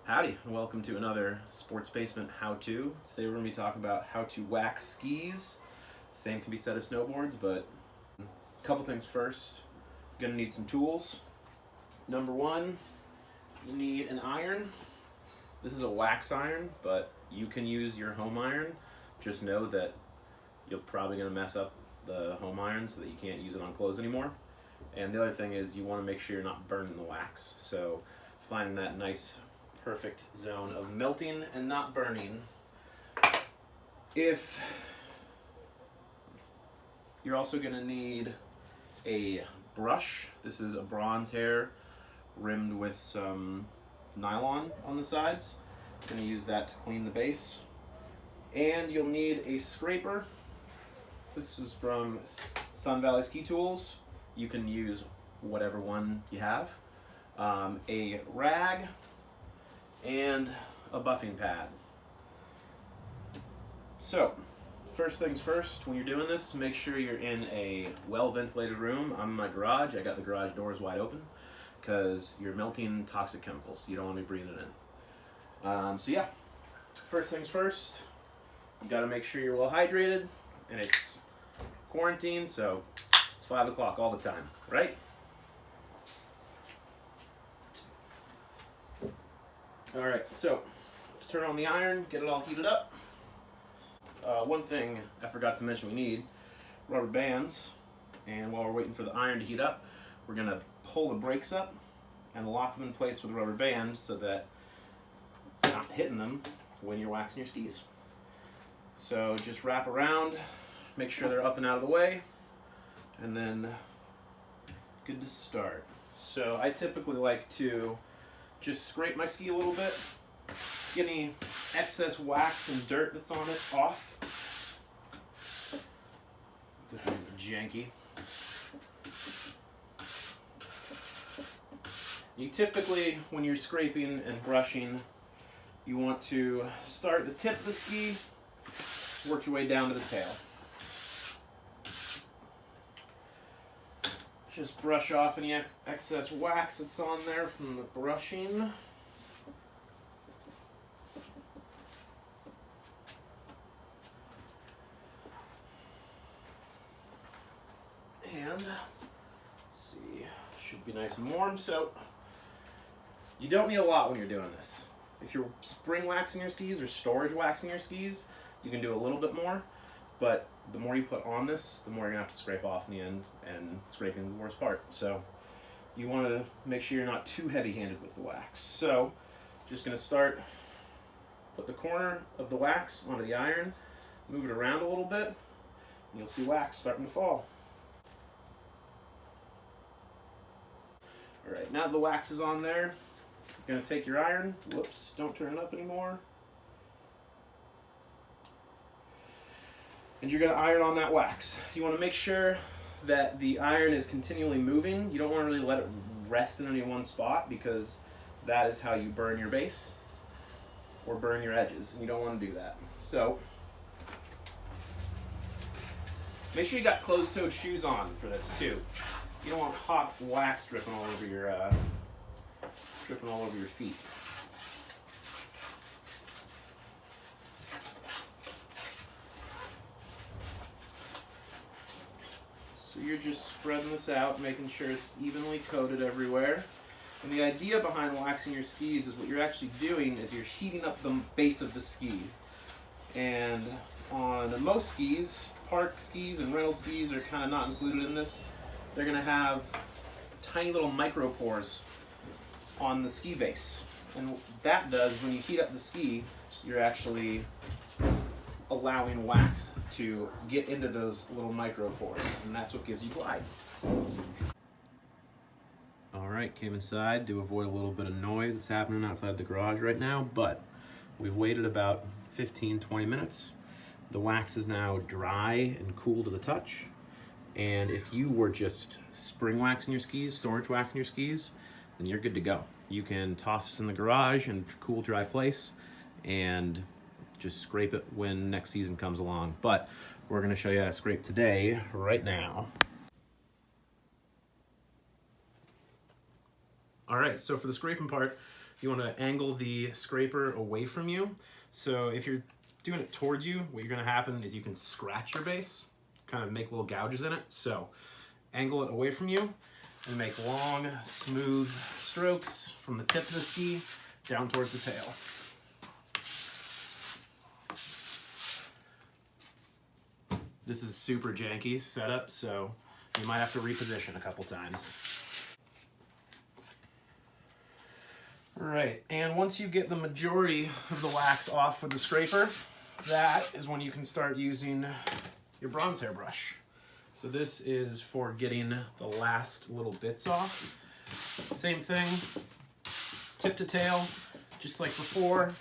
Howdy, and welcome to another Sports Basement how-to. Today we're going to be talking about how to wax skis. Same can be said of snowboards, but a couple things first. You're going to need some tools. Number one, you need an iron. This is a wax iron, but you can use your home iron. Just know that you're probably going to mess up the home iron so that you can't use it on clothes anymore. And the other thing is you want to make sure you're not burning the wax. So finding that nice perfect zone of melting and not burning. If you're also going to need a brush. This is a bronze hair rimmed with some nylon on the sides. I'm going to use that to clean the base. And you'll need a scraper. This is from Sun Valley Ski Tools. You can use whatever one you have. A rag and a buffing pad. So, first things first, when you're doing this, make sure you're in a well-ventilated room. I'm in my garage. I got the garage doors wide open because you're melting toxic chemicals. You don't want to be breathing it in. So yeah, first things first, you got to make sure you're well hydrated, and it's quarantine, so it's 5 o'clock all the time, right? All right, so let's turn on the iron, get it all heated up. One thing I forgot to mention, we need rubber bands, and while we're waiting for the iron to heat up, we're gonna pull the brakes up and lock them in place with rubber bands so that you're not hitting them when you're waxing your skis. So just wrap around, make sure they're up and out of the way, and then good to start. So I typically like to just scrape my ski a little bit, get any excess wax and dirt that's on it off. This is janky. You typically, when you're scraping and brushing, you want to start at the tip of the ski, work your way down to the tail. Just brush off any excess wax that's on there from the brushing. And let's see, should be nice and warm. So you don't need a lot when you're doing this. If you're spring waxing your skis or storage waxing your skis, you can do a little bit more, but the more you put on this, the more you're gonna have to scrape off in the end, and scraping is the worst part. So you want to make sure you're not too heavy-handed with the wax. So just gonna start, put the corner of the wax onto the iron, move it around a little bit, and you'll see wax starting to fall. All right, now the wax is on there, you're gonna take your iron, whoops, don't turn it up anymore, and you're going to iron on that wax. You want to make sure that the iron is continually moving. You don't want to really let it rest in any one spot because that is how you burn your base or burn your edges, and you don't want to do that. So make sure you got closed-toed shoes on for this too. You don't want hot wax dripping all over your feet. So you're just spreading this out, making sure it's evenly coated everywhere. And the idea behind waxing your skis is what you're actually doing is you're heating up the base of the ski. And on most skis, park skis and rental skis are kind of not included in this. They're going to have tiny little micropores on the ski base. And what that does, when you heat up the ski, you're actually allowing wax to get into those little micropores, and that's what gives you glide. All right, came inside to avoid a little bit of noise that's happening outside the garage right now, but we've waited about 15-20 minutes. The wax is now dry and cool to the touch, and if you were just spring waxing your skis, storage waxing your skis, then you're good to go. You can toss this in the garage in a cool, dry place, and just scrape it when next season comes along. But we're going to show you how to scrape today, right now. All right, so for the scraping part, you want to angle the scraper away from you. So if you're doing it towards you, what you're going to happen is you can scratch your base, kind of make little gouges in it. So angle it away from you and make long, smooth strokes from the tip of the ski down towards the tail. This is super janky setup, so you might have to reposition a couple times. All right, and once you get the majority of the wax off with the scraper, that is when you can start using your bronze hair brush. So this is for getting the last little bits off. Same thing, tip to tail, just like before.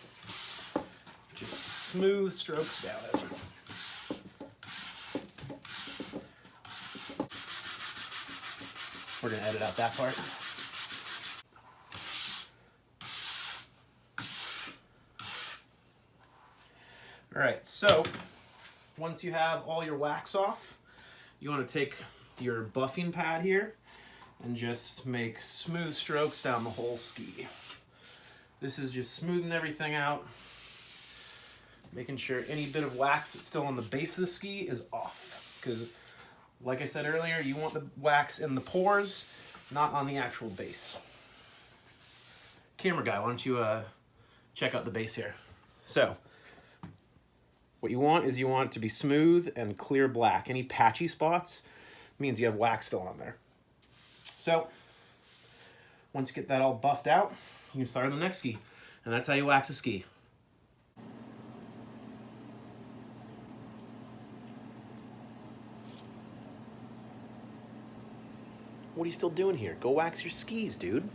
Just smooth strokes down it. We're gonna edit out that part. All right, so once you have all your wax off, you want to take your buffing pad here and just make smooth strokes down the whole ski. This is just smoothing everything out, making sure any bit of wax that's still on the base of the ski is off. Because, like I said earlier, you want the wax in the pores, not on the actual base. Camera guy, why don't you check out the base here? So, what you want is you want it to be smooth and clear black. Any patchy spots means you have wax still on there. So, once you get that all buffed out, you can start on the next ski. And that's how you wax a ski. What are you still doing here? Go wax your skis, dude.